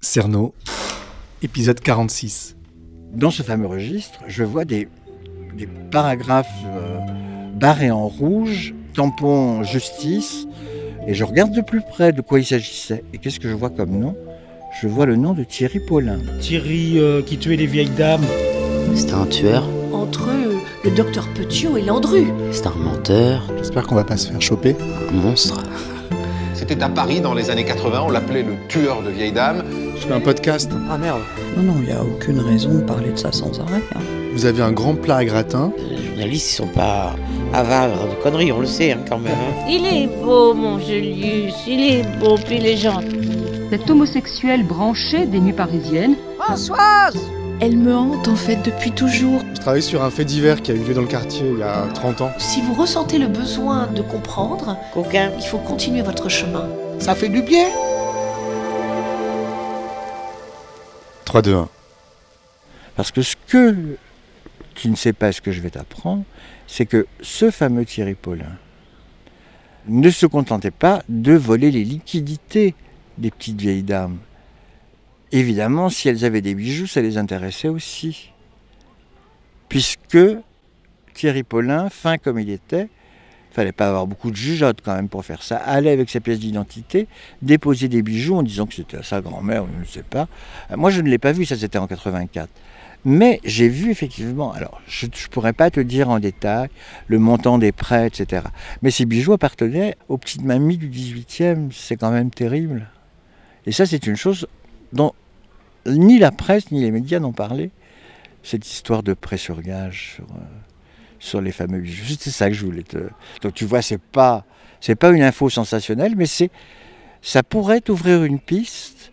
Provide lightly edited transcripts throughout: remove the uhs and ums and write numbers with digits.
Cerno, épisode 46. Dans ce fameux registre, je vois des paragraphes barrés en rouge, tampon justice, et je regarde de plus près de quoi il s'agissait. Et qu'est-ce que je vois comme nom ? Je vois le nom de Thierry Paulin. Thierry qui tuait les vieilles dames. C'était un tueur. Entre le docteur Petiot et Landru. C'était un menteur. J'espère qu'on va pas se faire choper. Un monstre. C'était à Paris dans les années 80, on l'appelait le tueur de vieilles dames. Je fais un podcast. Ah merde. Non, il n'y a aucune raison de parler de ça sans arrêt. Vous avez un grand plat à gratin. Les journalistes, ils sont pas avares de conneries, on le sait quand même. Il est beau, mon Julius, il est beau, puis il est gentil. Cet homosexuel branché des nuits parisiennes. Françoise ! Elle me hante en fait depuis toujours. Je travaille sur un fait divers qui a eu lieu dans le quartier il y a 30 ans. Si vous ressentez le besoin de comprendre, Coquin. il faut continuer votre chemin. Ça fait du bien. 3, 2, 1. Parce que ce que tu ne sais pas, ce que je vais t'apprendre, c'est que ce fameux Thierry Paulin ne se contentait pas de voler les liquidités des petites vieilles dames. Évidemment, si elles avaient des bijoux, ça les intéressait aussi. Puisque Thierry Paulin, fin comme il était, il ne fallait pas avoir beaucoup de jugeote quand même pour faire ça, allait avec sa pièce d'identité, déposer des bijoux en disant que c'était à sa grand-mère, on ne sait pas. Moi, je ne l'ai pas vu, ça c'était en 84. Mais j'ai vu effectivement, alors je ne pourrais pas te dire en détail le montant des prêts, etc. Mais ces bijoux appartenaient aux petites mamies du 18e, c'est quand même terrible. Et ça, c'est une chose dont ni la presse ni les médias n'ont parlé, cette histoire de prêt sur gage sur les fameux bijoux. C'est ça que je voulais te... Donc tu vois, c'est pas une info sensationnelle, mais ça pourrait t'ouvrir une piste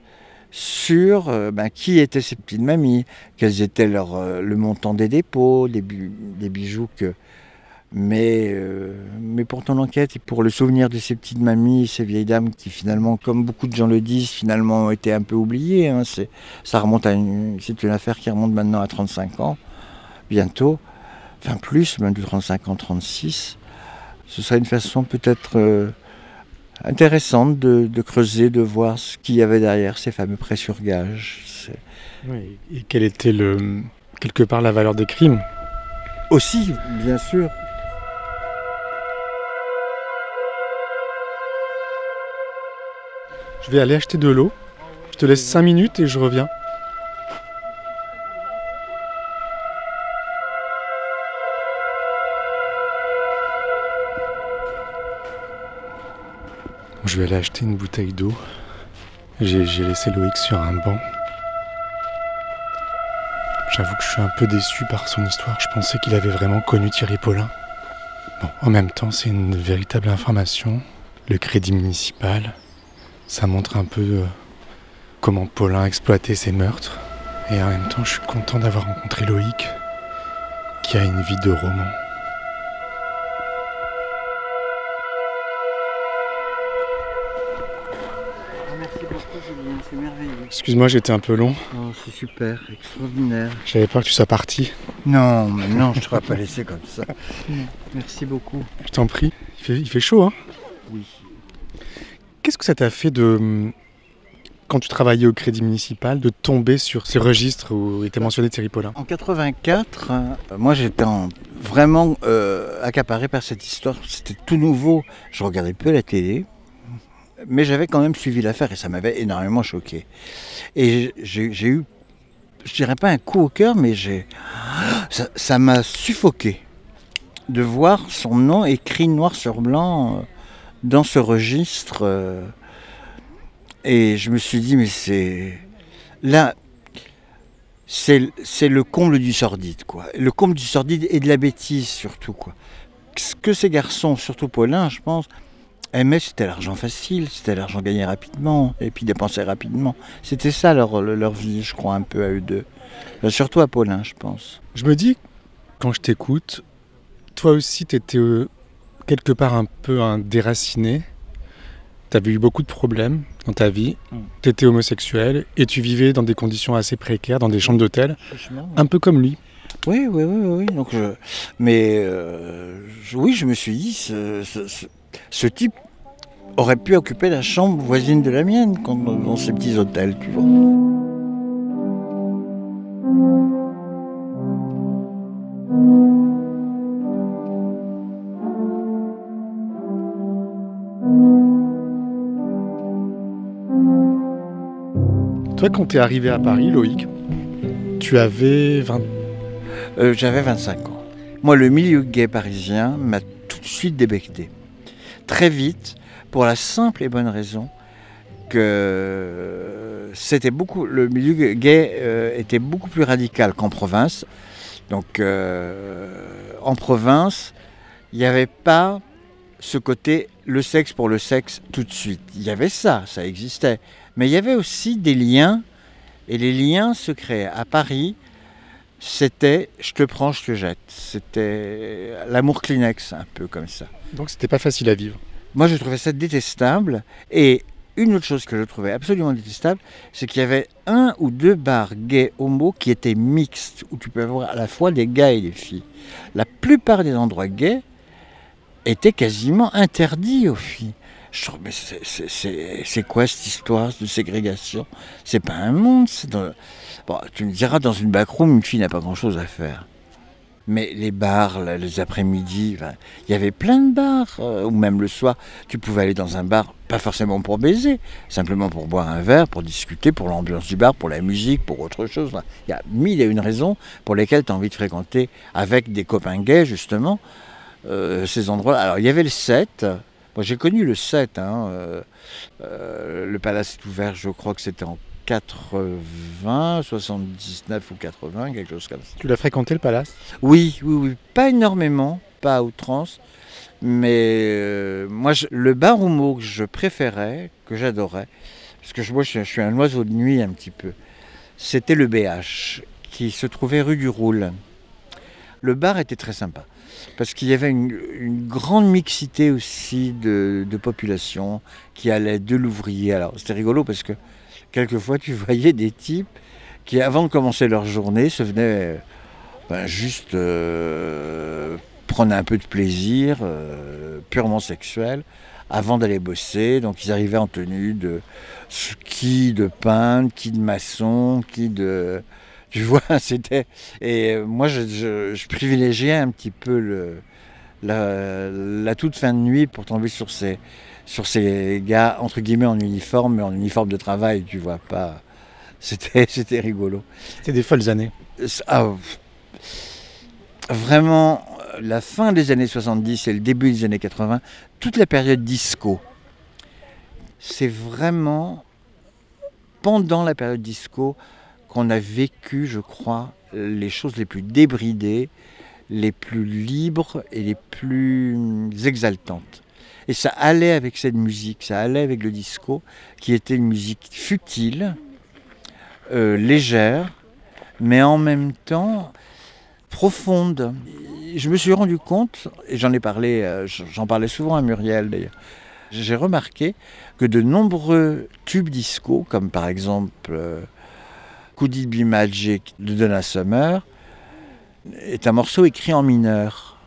sur qui étaient ces petites mamies, quels étaient le montant des dépôts, des bijoux que... Mais pour ton enquête et pour le souvenir de ces petites mamies, ces vieilles dames qui finalement, comme beaucoup de gens le disent, finalement ont été un peu oubliées. Hein, c'est une affaire qui remonte maintenant à 35 ans, bientôt, enfin plus, même de 35 ans, 36. Ce serait une façon peut-être intéressante de creuser, de voir ce qu'il y avait derrière ces fameux prêts sur gage. Oui, et quelle était quelque part la valeur des crimes ? Aussi, bien sûr. Je vais aller acheter de l'eau. Je te laisse 5 minutes et je reviens. Je vais aller acheter une bouteille d'eau. J'ai laissé Loïc sur un banc. J'avoue que je suis un peu déçu par son histoire. Je pensais qu'il avait vraiment connu Thierry Paulin. Bon, en même temps, c'est une véritable information. Le crédit municipal, ça montre un peu comment Paulin exploitait ses meurtres. Et en même temps, je suis content d'avoir rencontré Loïc, qui a une vie de roman. Merci beaucoup, Julien, c'est merveilleux. Excuse-moi, j'étais un peu long. Oh, c'est super, extraordinaire. J'avais peur que tu sois parti. Non, mais non, je ne t'aurais pas laissé comme ça. Merci beaucoup. Je t'en prie. Il fait chaud, hein ? Oui. Qu'est-ce que ça t'a fait quand tu travaillais au Crédit Municipal, de tomber sur ces registres où était mentionné Thierry Paulin ? En 84, moi j'étais vraiment accaparé par cette histoire. C'était tout nouveau. Je regardais peu la télé, mais j'avais quand même suivi l'affaire et ça m'avait énormément choqué. Et j'ai eu, je dirais pas un coup au cœur, mais ça m'a suffoqué de voir son nom écrit noir sur blanc dans ce registre. Et je me suis dit, mais c'est le comble du sordide, quoi. Le comble du sordide et de la bêtise, surtout, quoi. Ce que ces garçons, surtout Paulin, je pense, aimaient, c'était l'argent facile, c'était l'argent gagné rapidement, et puis dépensé rapidement. C'était ça leur vie, je crois, un peu à eux deux. Surtout à Paulin, je pense. Je me dis, quand je t'écoute, toi aussi, t'étais quelque part un peu un déraciné. T'avais eu beaucoup de problèmes dans ta vie. T'étais homosexuel et tu vivais dans des conditions assez précaires, dans des chambres d'hôtel, un peu comme lui. Oui. Donc oui, je me suis dit, ce type aurait pu occuper la chambre voisine de la mienne dans ces petits hôtels, tu vois. Toi, quand tu es arrivé à Paris, Loïc, tu avais 20... J'avais 25 ans. Moi, le milieu gay parisien m'a tout de suite débecté. Très vite, pour la simple et bonne raison que le milieu gay était beaucoup plus radical qu'en province. Donc, en province, il n'y avait pas ce côté le sexe pour le sexe tout de suite. Il y avait ça existait. Mais il y avait aussi des liens, et les liens se créaient. À Paris, c'était je te prends, je te jette. C'était l'amour Kleenex, un peu comme ça. Donc c'était pas facile à vivre. Moi, je trouvais ça détestable. Et une autre chose que je trouvais absolument détestable, c'est qu'il y avait 1 ou 2 bars gays homo qui étaient mixtes, où tu peux avoir à la fois des gars et des filles. La plupart des endroits gays étaient quasiment interdits aux filles. Je trouve, mais c'est quoi cette histoire de ségrégation? C'est pas un monde. Bon, tu me diras, dans une backroom, une fille n'a pas grand-chose à faire. Mais les bars, les après-midi, il y avait plein de bars, ou même le soir, tu pouvais aller dans un bar, pas forcément pour baiser, simplement pour boire un verre, pour discuter, pour l'ambiance du bar, pour la musique, pour autre chose. Il y a 1001 raisons pour lesquelles tu as envie de fréquenter avec des copains gays, justement, ces endroits. Alors, il y avait le 7. Moi, j'ai connu le 7. Le Palace est ouvert, je crois que c'était en 80, 79 ou 80, quelque chose comme ça. Tu l'as fréquenté, le Palace? Oui. Pas énormément, pas à outrance. Mais moi, le bar homo que je préférais, que j'adorais, parce que moi, je suis un oiseau de nuit un petit peu, c'était le BH, qui se trouvait rue du Roule. Le bar était très sympa. Parce qu'il y avait une grande mixité aussi de population qui allait de l'ouvrier. Alors c'était rigolo parce que quelquefois tu voyais des types qui, avant de commencer leur journée, se venaient juste prendre un peu de plaisir purement sexuel avant d'aller bosser. Donc ils arrivaient en tenue qui de peintre, qui de maçon, qui de... Tu vois, c'était... Et moi, je privilégiais un petit peu la toute fin de nuit pour tomber sur ces gars, entre guillemets, en uniforme, mais en uniforme de travail, tu vois, pas... C'était rigolo. C'était des folles années. Vraiment, la fin des années 70 et le début des années 80, toute la période disco, c'est vraiment pendant la période disco qu'on a vécu, je crois, les choses les plus débridées, les plus libres et les plus exaltantes. Et ça allait avec cette musique, ça allait avec le disco, qui était une musique futile, légère, mais en même temps profonde. Je me suis rendu compte, et j'en parlais souvent à Muriel d'ailleurs, j'ai remarqué que de nombreux tubes disco, comme par exemple Could It Be Magic de Donna Summer, est un morceau écrit en mineur.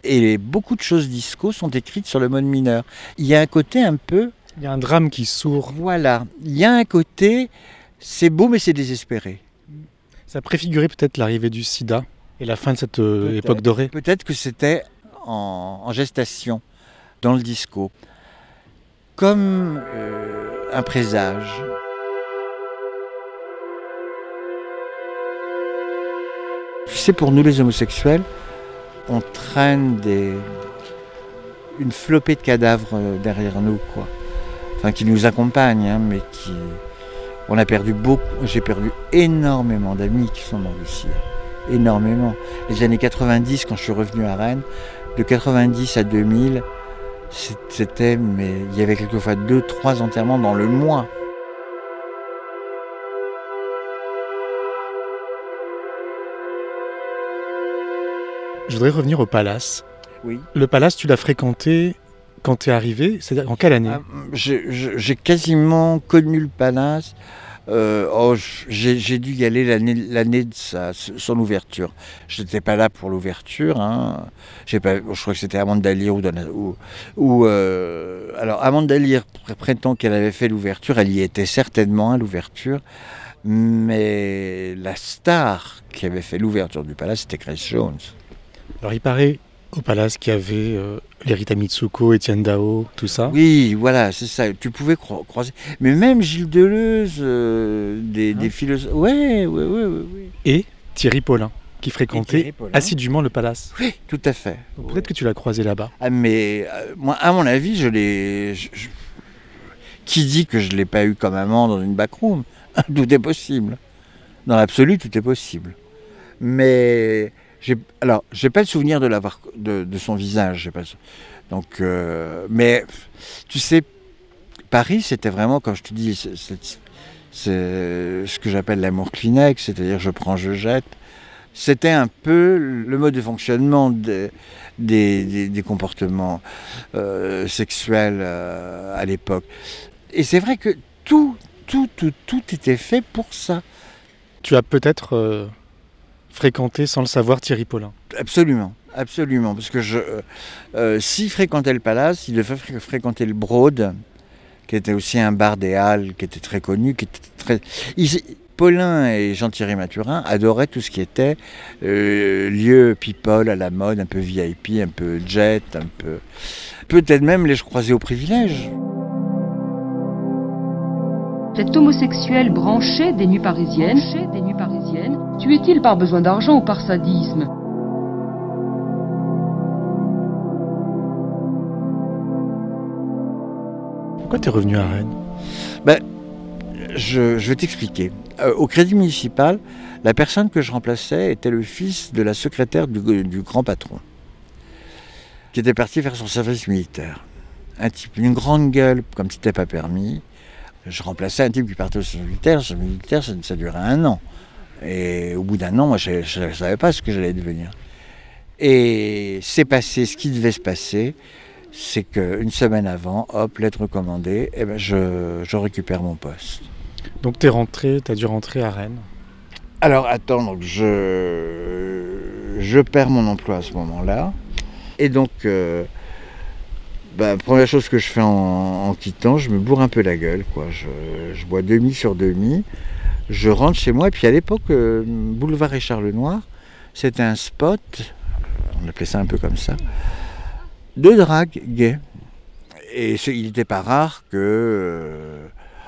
Et beaucoup de choses disco sont écrites sur le mode mineur. Il y a un côté un peu... Il y a un drame qui sourd. Voilà. Il y a un côté, c'est beau mais c'est désespéré. Ça préfigurait peut-être l'arrivée du sida et la fin de cette époque dorée. Peut-être que c'était en gestation dans le disco. Comme un présage. Tu sais, pour nous les homosexuels, on traîne une flopée de cadavres derrière nous, quoi. Enfin, qui nous accompagnent, hein, mais qui... On a perdu beaucoup, j'ai perdu énormément d'amis qui sont morts du sida. Énormément. Les années 90, quand je suis revenu à Rennes, de 90 à 2000, c'était, mais il y avait quelquefois 2-3 enterrements dans le mois. Je voudrais revenir au Palace. Oui. Le Palace, tu l'as fréquenté quand tu es arrivé, c'est-à-dire en quelle année? J'ai quasiment connu le Palace J'ai dû y aller l'année de son ouverture. Je n'étais pas là pour l'ouverture. Hein. Je crois que c'était Amanda Lear alors Amanda Lear prétend qu'elle avait fait l'ouverture. Elle y était certainement à l'ouverture. Mais la star qui avait fait l'ouverture du Palace, c'était Grace Jones. Alors il paraît au Palace qu'il y avait les Rita Mitsuko, Etienne Dao, tout ça. Oui, voilà, c'est ça. Tu pouvais croiser. Mais même Gilles Deleuze, des philosophes. Oui. Et Thierry Paulin, qui fréquentait assidûment le Palace. Oui, tout à fait. Donc peut-être que tu l'as croisé là-bas. Ah, mais moi, à mon avis, qui dit que je ne l'ai pas eu comme amant dans une backroom? Tout est possible. Dans l'absolu, tout est possible. Mais j'ai pas le souvenir de son visage. Donc, mais tu sais, Paris, c'était vraiment, comme je te dis, c'est ce que j'appelle l'amour Kleenex, c'est-à-dire je prends, je jette. C'était un peu le mode de fonctionnement des comportements sexuels à l'époque. Et c'est vrai que tout était fait pour ça. Tu as peut-être fréquenté sans le savoir Thierry Paulin. Absolument, parce que s'il fréquentait le Palace, il devait fréquenter le Broad, qui était aussi un bar des Halles, qui était très connu, Paulin et Jean-Thierry Mathurin adoraient tout ce qui était lieu people à la mode, un peu VIP, un peu jet, peut-être même les croiser au privilège. Cet homosexuel branché des nuits parisiennes, tuait-il par besoin d'argent ou par sadisme? Pourquoi t'es revenu à Rennes? Je vais t'expliquer. Au Crédit Municipal, la personne que je remplaçais était le fils de la secrétaire du grand patron, qui était parti faire son service militaire. Un type, une grande gueule, comme si c'était pas permis. Je remplaçais un type qui partait au service militaire. Le service militaire, ça durait 1 an. Et au bout d'1 an, moi, je ne savais pas ce que j'allais devenir. Et c'est passé, ce qui devait se passer, c'est qu'une semaine avant, hop, lettre recommandée, je récupère mon poste. Donc t'as dû rentrer à Rennes. Alors attends, donc je perds mon emploi à ce moment-là. Et donc, première chose que je fais en quittant, je me bourre un peu la gueule, quoi. Je bois demi sur demi. Je rentre chez moi, et puis à l'époque, Boulevard Richard Lenoir, c'était un spot, on appelait ça un peu comme ça, de drague gay. Et il n'était pas rare que,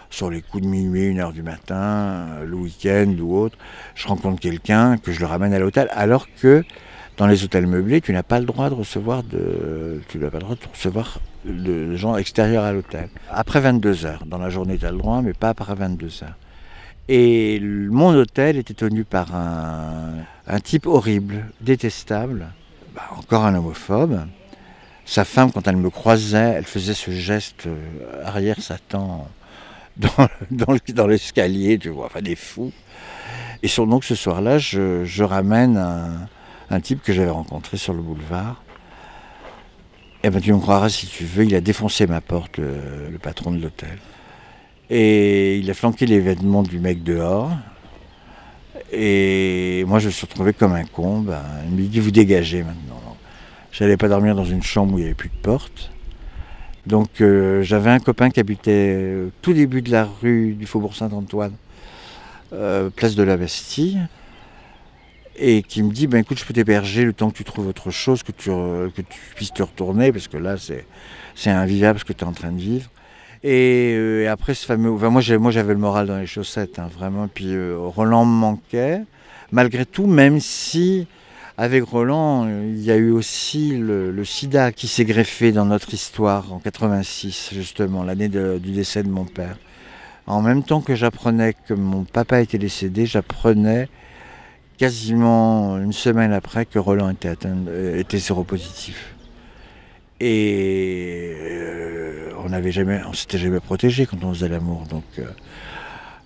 sur les coups de minuit, 1h du matin, le week-end ou autre, je rencontre quelqu'un, que je le ramène à l'hôtel, alors que dans les hôtels meublés, tu n'as pas le droit de recevoir de gens extérieurs à l'hôtel. Après 22h, dans la journée tu as le droit, mais pas après 22h. Et mon hôtel était tenu par un type horrible, détestable, encore un homophobe. Sa femme, quand elle me croisait, elle faisait ce geste arrière Satan dans l'escalier, tu vois, enfin des fous. Et donc ce soir-là, je ramène un type que j'avais rencontré sur le boulevard. Et tu me croiras si tu veux, il a défoncé ma porte, le patron de l'hôtel. Et il a flanqué les vêtements du mec dehors. Et moi, je me suis retrouvé comme un con. Il me dit, vous dégagez maintenant. Je n'allais pas dormir dans une chambre où il n'y avait plus de porte. Donc j'avais un copain qui habitait au tout début de la rue du Faubourg Saint-Antoine, place de la Bastille, et qui me dit, écoute, je peux t'héberger le temps que tu trouves autre chose, que tu puisses te retourner, parce que là, c'est invivable ce que tu es en train de vivre. Et après ce fameux... moi j'avais le moral dans les chaussettes, hein, vraiment. Puis Roland me manquait, malgré tout, même si avec Roland, il y a eu aussi le sida qui s'est greffé dans notre histoire en 86, justement, l'année du décès de mon père. En même temps que j'apprenais que mon papa était décédé, j'apprenais quasiment une semaine après que Roland était séropositif. Et on s'était jamais protégé quand on faisait l'amour. Donc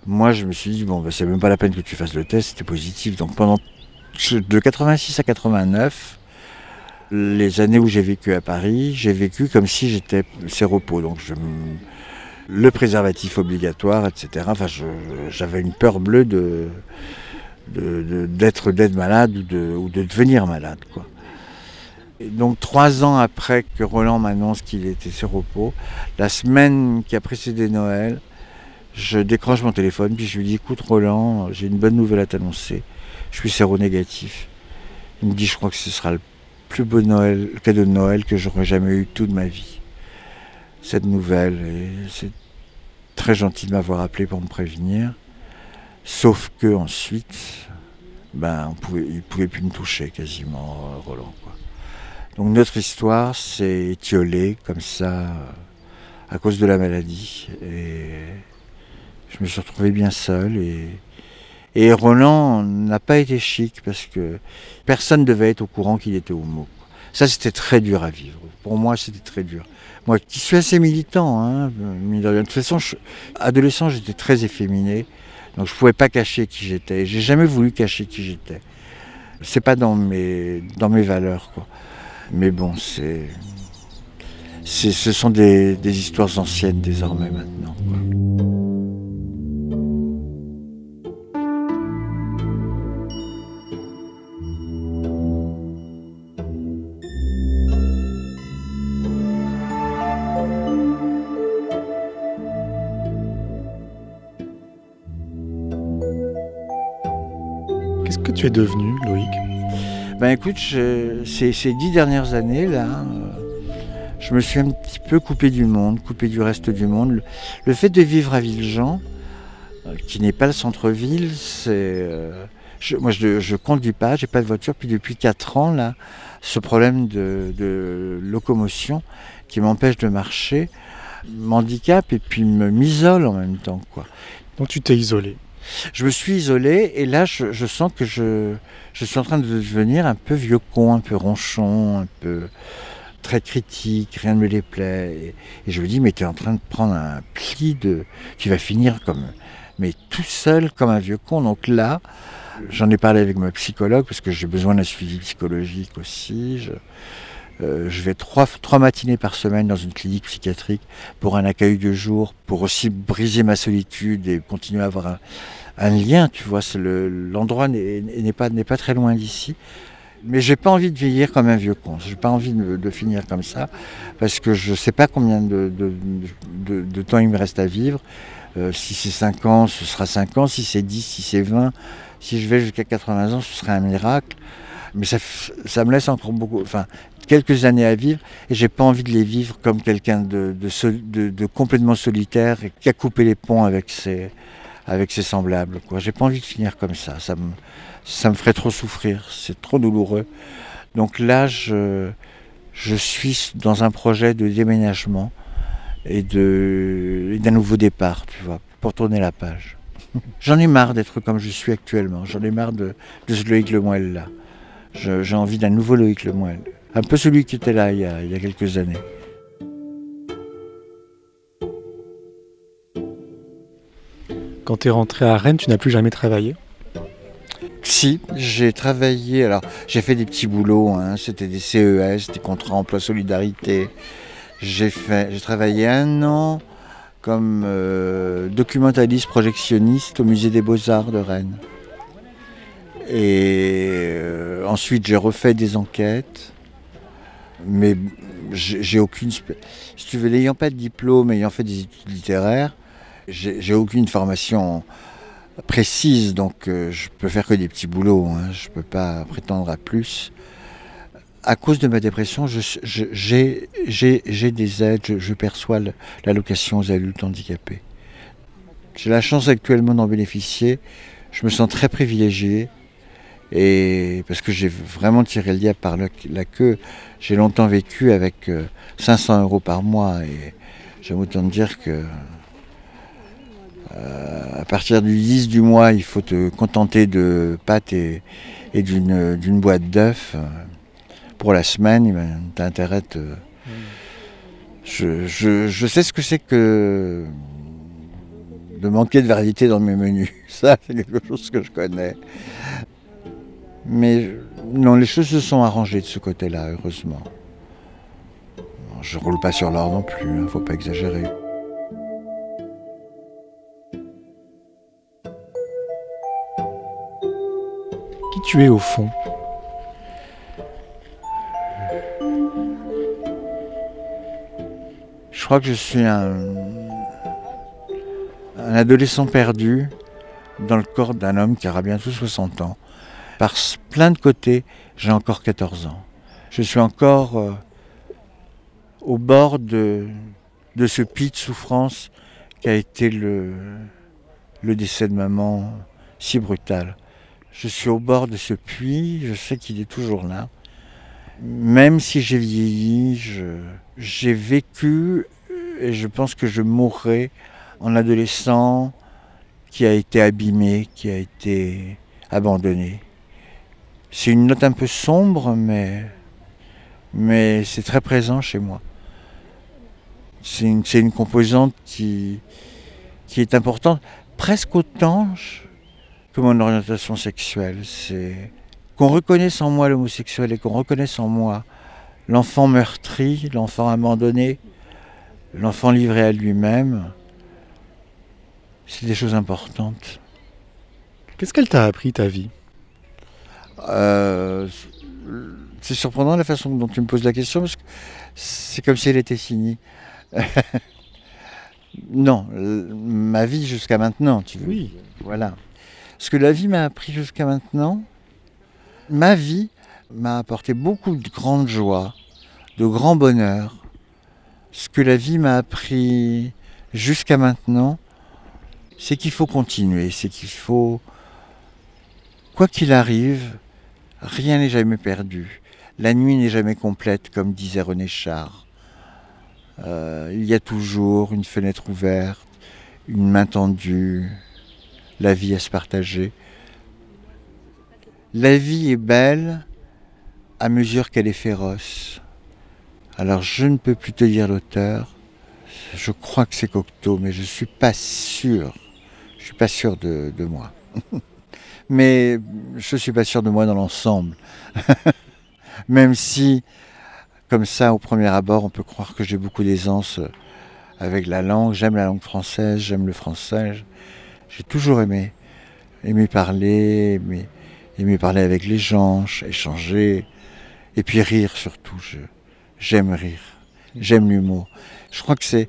moi je me suis dit, c'est même pas la peine que tu fasses le test, c'était positif. Donc de 86 à 89, les années où j'ai vécu à Paris, j'ai vécu comme si j'étais séropo. Donc le préservatif obligatoire, etc. Enfin, j'avais une peur bleue d'être malade ou de devenir malade, quoi. Et donc 3 ans après que Roland m'annonce qu'il était séropos, la semaine qui a précédé Noël, je décroche mon téléphone, puis je lui dis « Écoute Roland, j'ai une bonne nouvelle à t'annoncer, je suis séronégatif ». Il me dit « Je crois que ce sera le plus beau cadeau de Noël que j'aurais jamais eu toute ma vie. » Cette nouvelle, et c'est très gentil de m'avoir appelé pour me prévenir, sauf que ensuite, il pouvait plus me toucher quasiment, Roland, quoi. Donc notre histoire s'est étiolée comme ça à cause de la maladie, et je me suis retrouvé bien seul, et Roland n'a pas été chic parce que personne ne devait être au courant qu'il était homo. Ça, c'était très dur à vivre. Pour moi, c'était très dur. Moi qui suis assez militant, hein, de toute façon, adolescent, j'étais très efféminé, donc je ne pouvais pas cacher qui j'étais. J'ai jamais voulu cacher qui j'étais. C'est pas dans mes valeurs, quoi. Mais bon, ce sont des histoires anciennes désormais maintenant, quoi. Qu'est-ce que tu es devenu, Loïc ? Écoute, ces 10 dernières années, là, je me suis un petit peu coupé du monde, coupé du reste du monde. Le fait de vivre à Villejean, qui n'est pas le centre-ville, moi, je conduis pas, j'ai pas de voiture, puis depuis 4 ans, là, ce problème de locomotion qui m'empêche de marcher m'handicape et puis m'isole en même temps, quoi. Donc tu t'es isolé. Je me suis isolé et là je sens que je suis en train de devenir un peu vieux con, un peu ronchon, un peu très critique, rien ne me déplaît. Et je me dis, mais tu es en train de prendre un pli tu vas finir mais tout seul comme un vieux con. Donc là, j'en ai parlé avec ma psychologue parce que j'ai besoin d'un suivi psychologique aussi. Je vais 3 matinées par semaine dans une clinique psychiatrique pour un accueil de jour, pour aussi briser ma solitude et continuer à avoir un lien, tu vois. L'endroit n'est pas très loin d'ici. Mais j'ai pas envie de vieillir comme un vieux con. J'ai pas envie de finir comme ça, parce que je sais pas combien de temps il me reste à vivre. Si c'est 5 ans, ce sera 5 ans. Si c'est 10, si c'est 20, si je vais jusqu'à 80 ans, ce sera un miracle. Mais ça me laisse encore quelques années à vivre, et j'ai pas envie de les vivre comme quelqu'un de complètement solitaire et qui a coupé les ponts avec ses semblables, quoi. J'ai pas envie de finir comme ça. Ça me ferait trop souffrir. C'est trop douloureux. Donc là, je suis dans un projet de déménagement et d'un nouveau départ, tu vois, pour tourner la page. J'en ai marre d'être comme je suis actuellement. J'en ai marre de ce Loïc Lemoel là. J'ai envie d'un nouveau Loïc Lemoel. Un peu celui qui était là il y a quelques années. Quand tu es rentré à Rennes, tu n'as plus jamais travaillé ? Si, j'ai travaillé. Alors, j'ai fait des petits boulots, hein, c'était des CES, des contrats emploi solidarité. J'ai travaillé 1 an comme documentaliste projectionniste au musée des Beaux-Arts de Rennes. Et ensuite, j'ai refait des enquêtes. Mais j'ai aucune... Si tu veux, n'ayant pas de diplôme, ayant fait des études littéraires, j'ai aucune formation précise, donc je peux faire que des petits boulots, hein, je ne peux pas prétendre à plus. À cause de ma dépression, j'ai des aides, je perçois l'allocation aux adultes handicapés. J'ai la chance actuellement d'en bénéficier, je me sens très privilégié, et parce que j'ai vraiment tiré le diable par la queue. J'ai longtemps vécu avec 500 € par mois, et j'aime autant te dire que à partir du 10 du mois, il faut te contenter de pâtes et d'une boîte d'œufs. Pour la semaine, t'as intérêt de... Je sais ce que c'est que de manquer de variété dans mes menus. Ça, c'est quelque chose que je connais. Mais non, les choses se sont arrangées de ce côté-là, heureusement. Je roule pas sur l'or non plus, hein, faut pas exagérer. tu es au fond? Je crois que je suis un adolescent perdu dans le corps d'un homme qui aura bientôt 60 ans. Par plein de côtés, j'ai encore 14 ans. Je suis encore au bord de ce puits de souffrance qui a été le décès de maman si brutal. Je suis au bord de ce puits, je sais qu'il est toujours là. Même si j'ai vieilli, j'ai vécu et je pense que je mourrai en adolescent qui a été abîmé, qui a été abandonné. C'est une note un peu sombre, mais c'est très présent chez moi. C'est une composante qui est importante, presque autant que mon orientation sexuelle. C'est qu'on reconnaisse en moi l'homosexuel et qu'on reconnaisse en moi l'enfant meurtri, l'enfant abandonné, l'enfant livré à lui-même. C'est des choses importantes. Qu'est-ce qu'elle t'a appris, ta vie? C'est surprenant la façon dont tu me poses la question, parce que c'est comme si elle était finie. Non, ma vie jusqu'à maintenant, tu veux. Oui. Voilà. Ce que la vie m'a appris jusqu'à maintenant, ma vie m'a apporté beaucoup de grandes joies, de grands bonheurs. Ce que la vie m'a appris jusqu'à maintenant, c'est qu'il faut continuer, c'est qu'il faut, quoi qu'il arrive, rien n'est jamais perdu. La nuit n'est jamais complète, comme disait René Char. Il y a toujours une fenêtre ouverte, une main tendue, la vie à se partager. La vie est belle à mesure qu'elle est féroce. Alors je ne peux plus te dire l'auteur, je crois que c'est Cocteau, mais je ne suis pas sûr. Je suis pas sûr de moi. Mais je ne suis pas sûr de moi dans l'ensemble. Même si, comme ça, au premier abord, on peut croire que j'ai beaucoup d'aisance avec la langue. J'aime la langue française, j'aime le français. J'ai toujours aimé parler, aimer parler avec les gens, échanger, et puis rire surtout. J'aime rire, j'aime l'humour. Je crois que c'est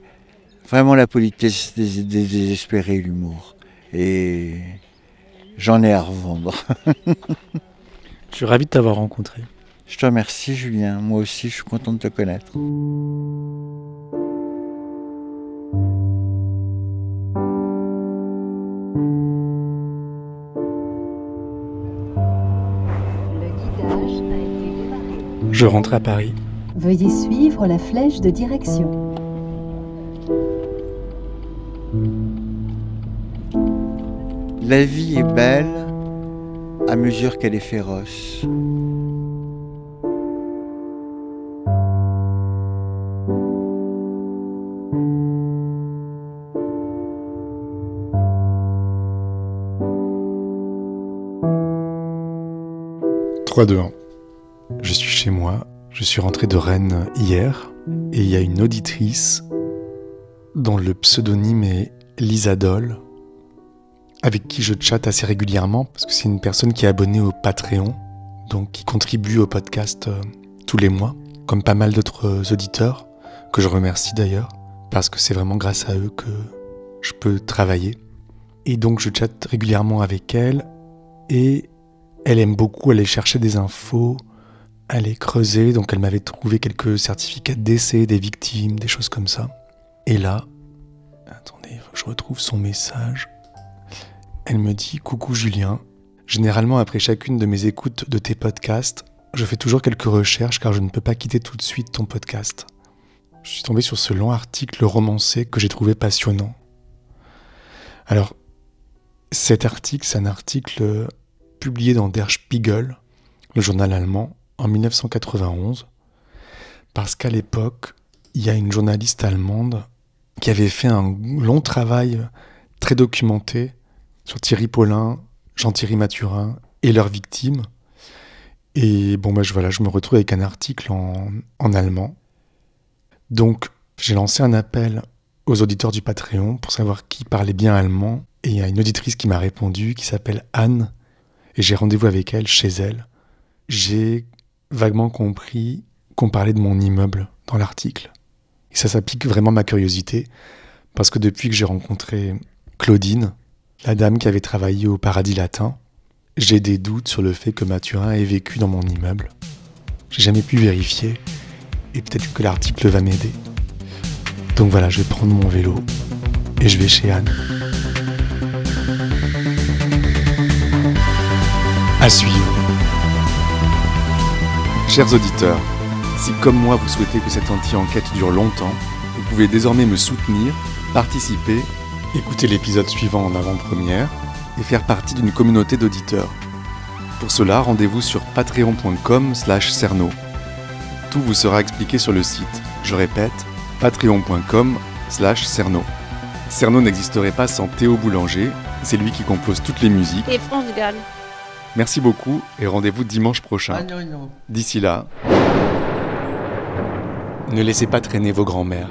vraiment la politesse des désespérés, l'humour. Et j'en ai à revendre. Je suis ravi de t'avoir rencontré. Je te remercie, Julien. Moi aussi, je suis content de te connaître. Je rentre à Paris. Veuillez suivre la flèche de direction. La vie est belle à mesure qu'elle est féroce. Trois, 2, 1. Je suis chez moi, je suis rentré de Rennes hier, et il y a une auditrice dont le pseudonyme est Lisa Doll, avec qui je chatte assez régulièrement, parce que c'est une personne qui est abonnée au Patreon, donc qui contribue au podcast tous les mois, comme pas mal d'autres auditeurs, que je remercie d'ailleurs, parce que c'est vraiment grâce à eux que je peux travailler. Et donc je chatte régulièrement avec elle, et elle aime beaucoup aller chercher des infos, aller creuser, donc elle m'avait trouvé quelques certificats de décès des victimes, des choses comme ça. Et là, attendez, il faut que je retrouve son message. Elle me dit « Coucou Julien, généralement après chacune de mes écoutes de tes podcasts, je fais toujours quelques recherches car je ne peux pas quitter tout de suite ton podcast. Je suis tombé sur ce long article romancé que j'ai trouvé passionnant. » Alors, cet article, c'est un article publié dans Der Spiegel, le journal allemand, en 1991, parce qu'à l'époque, il y a une journaliste allemande qui avait fait un long travail très documenté sur Thierry Paulin, Jean-Thierry Mathurin et leurs victimes. Et bon, je me retrouve avec un article en allemand. Donc, j'ai lancé un appel aux auditeurs du Patreon pour savoir qui parlait bien allemand. Et il y a une auditrice qui m'a répondu, qui s'appelle Anne, et j'ai rendez-vous avec elle, chez elle. J'ai vaguement compris qu'on parlait de mon immeuble dans l'article. Et ça pique vraiment ma curiosité, parce que depuis que j'ai rencontré Claudine, la dame qui avait travaillé au Paradis Latin, j'ai des doutes sur le fait que Mathurin ait vécu dans mon immeuble. J'ai jamais pu vérifier, et peut-être que l'article va m'aider. Donc voilà, je vais prendre mon vélo, et je vais chez Anne. À suivre. Chers auditeurs, si comme moi vous souhaitez que cette anti-enquête dure longtemps, vous pouvez désormais me soutenir, participer, écouter l'épisode suivant en avant-première et faire partie d'une communauté d'auditeurs. Pour cela, rendez-vous sur patreon.com/Cerno. Tout vous sera expliqué sur le site. Je répète, patreon.com/Cerno. Cerno n'existerait pas sans Théo Boulanger, c'est lui qui compose toutes les musiques. Et France Gall. Merci beaucoup et rendez-vous dimanche prochain. D'ici là, ne laissez pas traîner vos grands-mères.